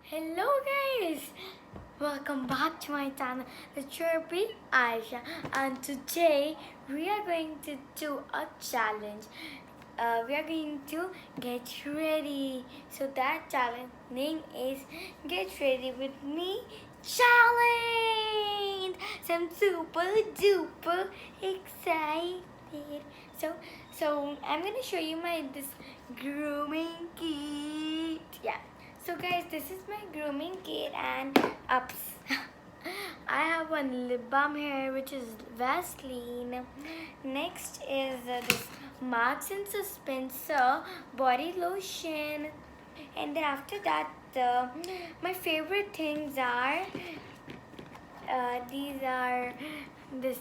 Hello guys! Welcome back to my channel, the Chirpy Aisha, and today we are going to do a challenge. We are going to get ready. So that challenge name is Get Ready with Me Challenge. So I'm super duper excited. So I'm gonna show you this grooming kit. Yeah. So guys, this is my grooming kit and ups. I have one lip balm here which is Vaseline. Next is this Marks and Spencer body lotion. And then after that, my favorite things are these are this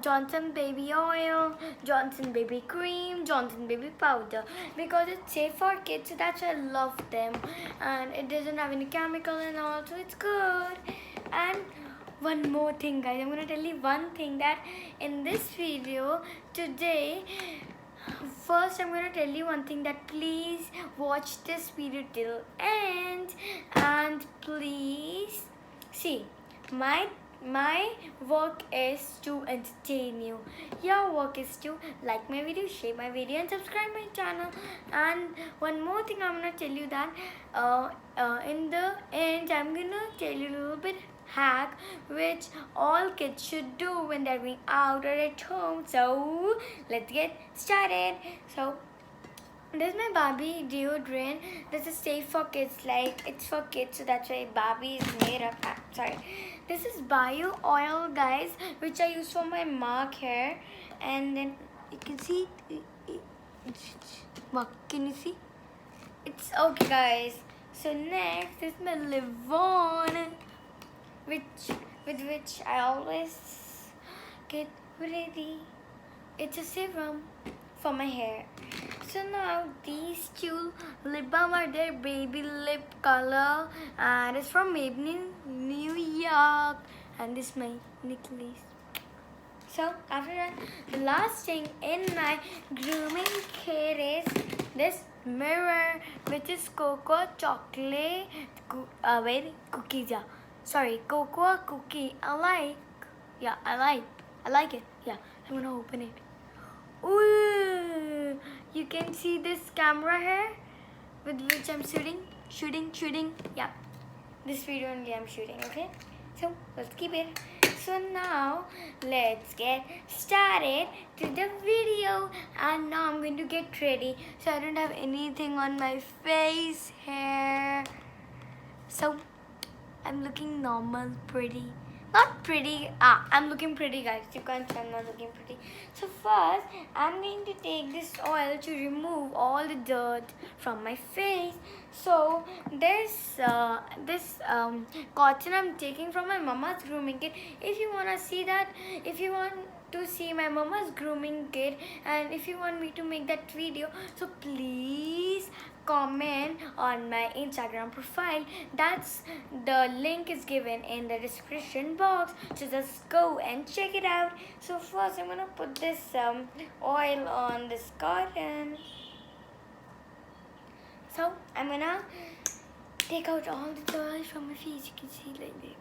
Johnson baby oil, Johnson baby cream, Johnson baby powder, because it's safe for kids, so that's why I love them, and it doesn't have any chemical and all, so it's good. And one more thing guys, I'm gonna tell you one thing, that in this video today, first I'm going to tell you one thing, that please watch this video till end, and please see, my work is to entertain you. Your work is to like my video, share my video, and subscribe my channel. And one more thing I'm gonna tell you, that in the end I'm gonna tell you a little bit hack which all kids should do when they're going out or at home. So let's get started. So this is my Barbie deodorant. This is safe for kids, like it's for kids, so that's why Barbie is made of. Sorry. This is bio oil, guys, which I use for my mark hair, and then you can see. Can you see? It's okay, guys. So next is my Livon, with which I always get ready. It's a serum for my hair. So now these two lip balm are their baby lip color, and it's from Maybelline New York, and this is my necklace. So after that, the last thing in my grooming kit is this mirror, which is cocoa chocolate cookies. Yeah, sorry, cocoa cookie. I like it. Yeah, I'm gonna open it. Ooh, you can see this camera here with which I'm shooting. Yeah, this video only I'm shooting. Okay, so let's keep it. So now let's get started to the video, and now I'm going to get ready, so I don't have anything on my face here, so I'm looking normal, pretty. Not pretty. I'm looking pretty, guys. You can't say I'm not looking pretty. So first, I'm going to take this oil to remove all the dirt from my face. So this cotton I'm taking from my mama's grooming kit. If you wanna see that, if you want to see my mama's grooming kit, and if you want me to make that video, so please comment on my Instagram profile. That's the link is given in the description box, so just go and check it out. So first I'm gonna put this oil on this cotton. So I'm gonna take out all the dirt from my face. You can see like this.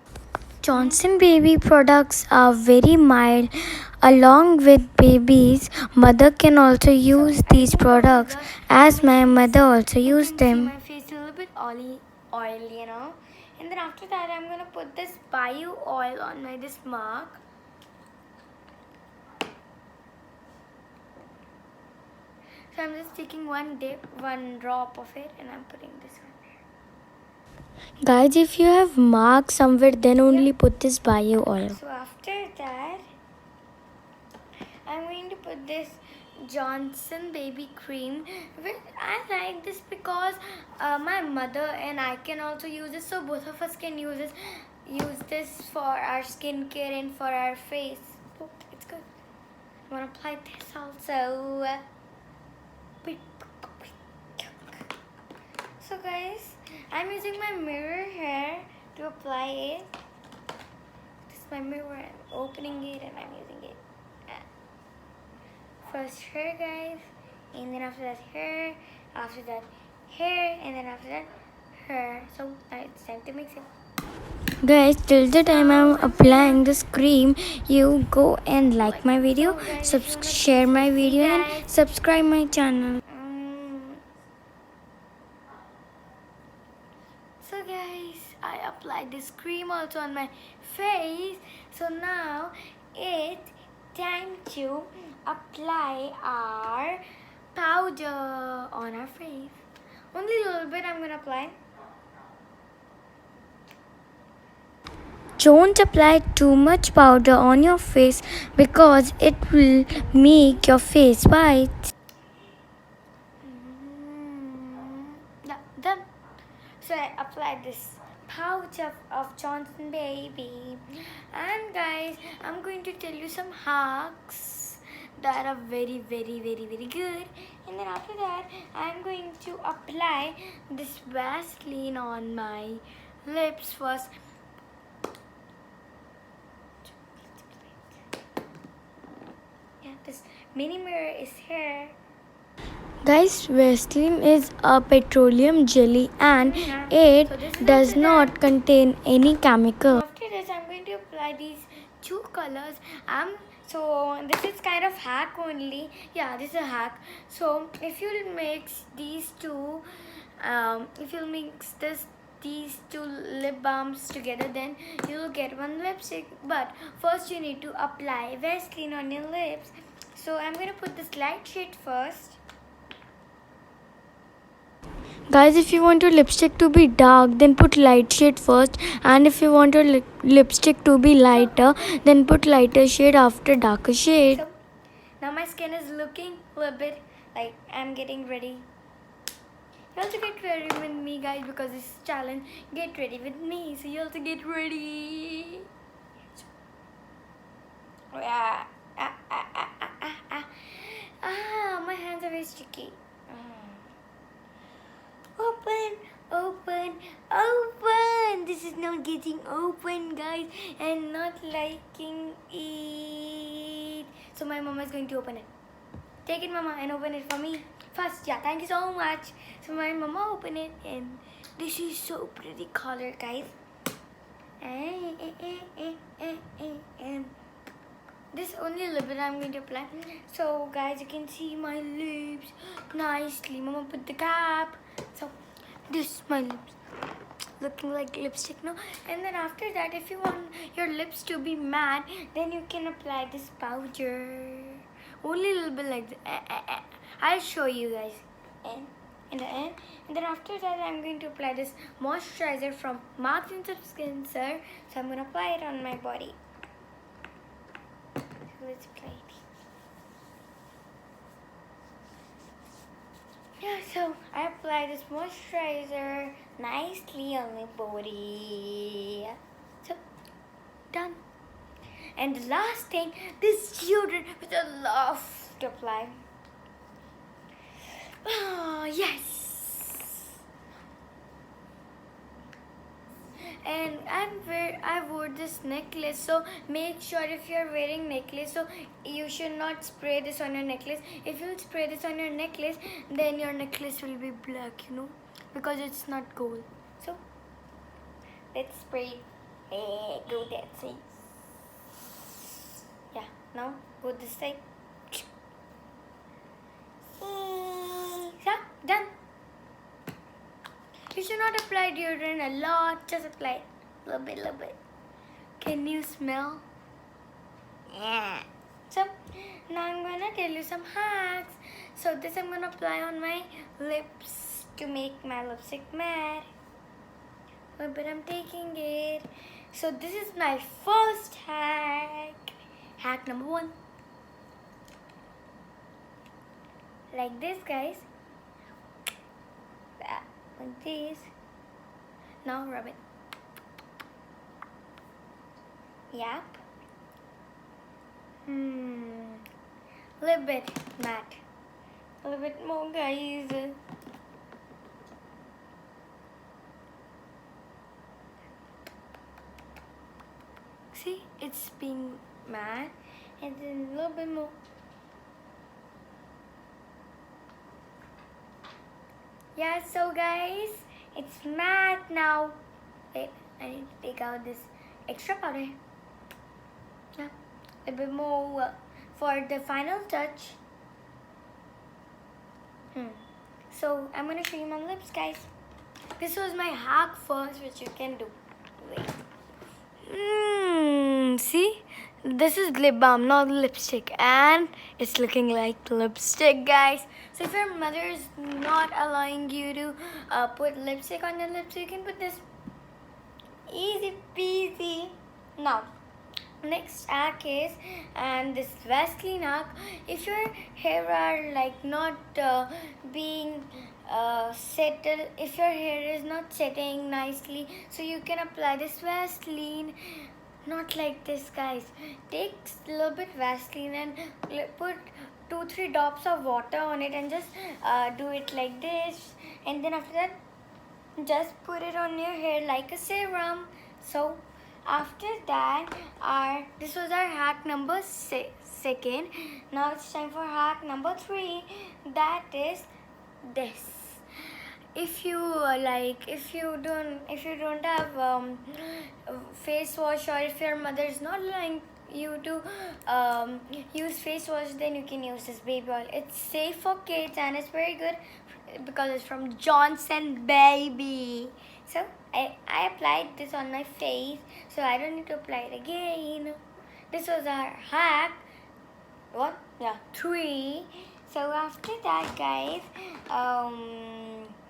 Johnson baby products are very mild. Along with babies, mother can also use these products, as my mother also used them. My face a little bit oily. And then after that, I'm gonna put this bio oil on this mark. So I'm just taking one drop of it, and I'm putting this one. Guys, if you have marks somewhere, then only put this bio oil. So after that, I'm going to put this Johnson baby cream. I like this because my mother and I can also use this, so both of us can use this for our skincare and for our face. Oh, it's good. I'm gonna apply this also. So guys, I'm using my mirror here to apply it. This is my mirror. I'm opening it and I'm using it. First here, guys, and then after that here, after that here, and then after that hair. So now it's time to mix it. Guys, till the time I'm applying this cream, you go and like my video, share my video, and subscribe my channel. So guys, I applied this cream also on my face. So now it's time to apply our powder on our face. Only a little bit I'm gonna apply. Don't apply too much powder on your face because it will make your face white. Yeah, done. So I applied this powder of Johnson Baby. And guys, I'm going to tell you some hacks that are very good. And then after that, I'm going to apply this Vaseline on my lips first. Yeah, this mini mirror is here. Guys, Vaseline is a petroleum jelly and it does not contain any chemical. After this, I'm going to apply these two colors. So this is kind of hack only. Yeah, this is a hack. So if you mix these two, these two lip balms together, then you will get one lipstick. But first you need to apply Vaseline on your lips. So I'm going to put this light shade first. Guys, if you want your lipstick to be dark, then put light shade first, and if you want your lipstick to be lighter, then put lighter shade after darker shade. So now my skin is looking a little bit like I'm getting ready. You also get ready with me, guys, because this is challenge. Get ready with me, so you also get ready. Yeah. My hands are very sticky. Open. This is not getting open, guys, and not liking it. So my mama is going to open it. Take it, mama, and open it for me first. Yeah, thank you so much. So my mama open it, and this is so pretty color, guys. And this only a little bit I'm going to apply. So guys, you can see my lips nicely. Mama put the cap. So this is my lips looking like lipstick now. And then after that, if you want your lips to be matte, then you can apply this powder. Only a little bit like this. I'll show you guys in the end. And then after that, I'm going to apply this moisturizer from Martins of Skin, sir. So I'm going to apply it on my body. So let's apply it. Yeah, so I apply this moisturizer nicely on my body. So, done. And the last thing, this deodorant which I love to apply. Oh, yes. And I wore this necklace, so make sure if you're wearing necklace, so you should not spray this on your necklace. If you spray this on your necklace, then your necklace will be black, because it's not gold. So let's spray. Hey, go that side. Yeah, now go this side. Yeah, done. You should not apply deodorant a lot, just apply a little bit. Can you smell? Yeah. So now I'm gonna tell you some hacks. So this I'm gonna apply on my lips to make my lipstick matte. But I'm taking it. So this is my first hack. Hack number 1. Like this, guys. Like this. Now rub it. Yep. Little bit matte. A little bit more, guys. See, it's being matte, and then a little bit more. Yeah, so guys, It's matte now. Wait, I need to take out this extra powder. Yeah, a bit more for the final touch. So I'm gonna show you my lips, guys. This was my hack first, which you can do. Wait. See? This is lip balm, not lipstick. And it's looking like lipstick, guys. So if your mother is not allowing you to put lipstick on your lips, you can put this. Easy peasy. Now, next hack is, and this Vaseline hack, if your hair are like not being settled, if your hair is not setting nicely, so you can apply this Vaseline. Not like this, guys. Take a little bit Vaseline and put 2-3 drops of water on it and just do it like this, and then after that just put it on your hair like a serum. So after that, this was our hack number second. Now it's time for hack number 3. That is this. If you if you don't have face wash, or if your mother is not allowing you to use face wash, then you can use this baby oil. It's safe for kids and it's very good because it's from Johnson Baby. So I applied this on my face, so I don't need to apply it again. This was our hack. What? Yeah, 3. So after that, guys,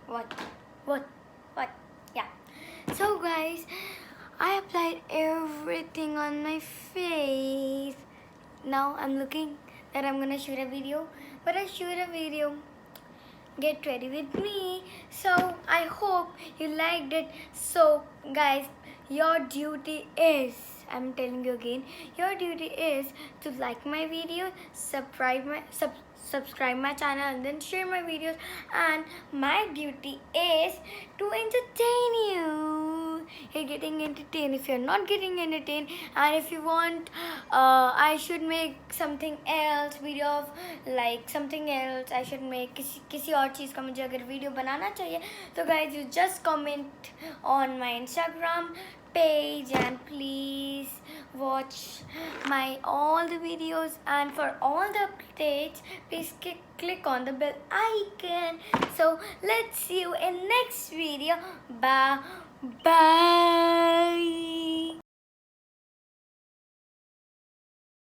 what? Yeah. So guys, I applied everything on my face. Now I'm looking that I'm gonna shoot a video, but I shoot a video. Get ready with me. So I hope you liked it. So guys, your duty is, I'm telling you again, your duty is to like my video, subscribe my channel, and then share my videos. And my duty is to entertain you. You're getting entertained. If you're not getting entertained, and if you want I should make something else video of like something else, I should make किसी और चीज़ का मुझे अगर video बनाना चाहिए, तो guys you just comment on my Instagram page and please watch my all the videos, and for all the updates please click on the bell icon. So let's see you in next video. Bye.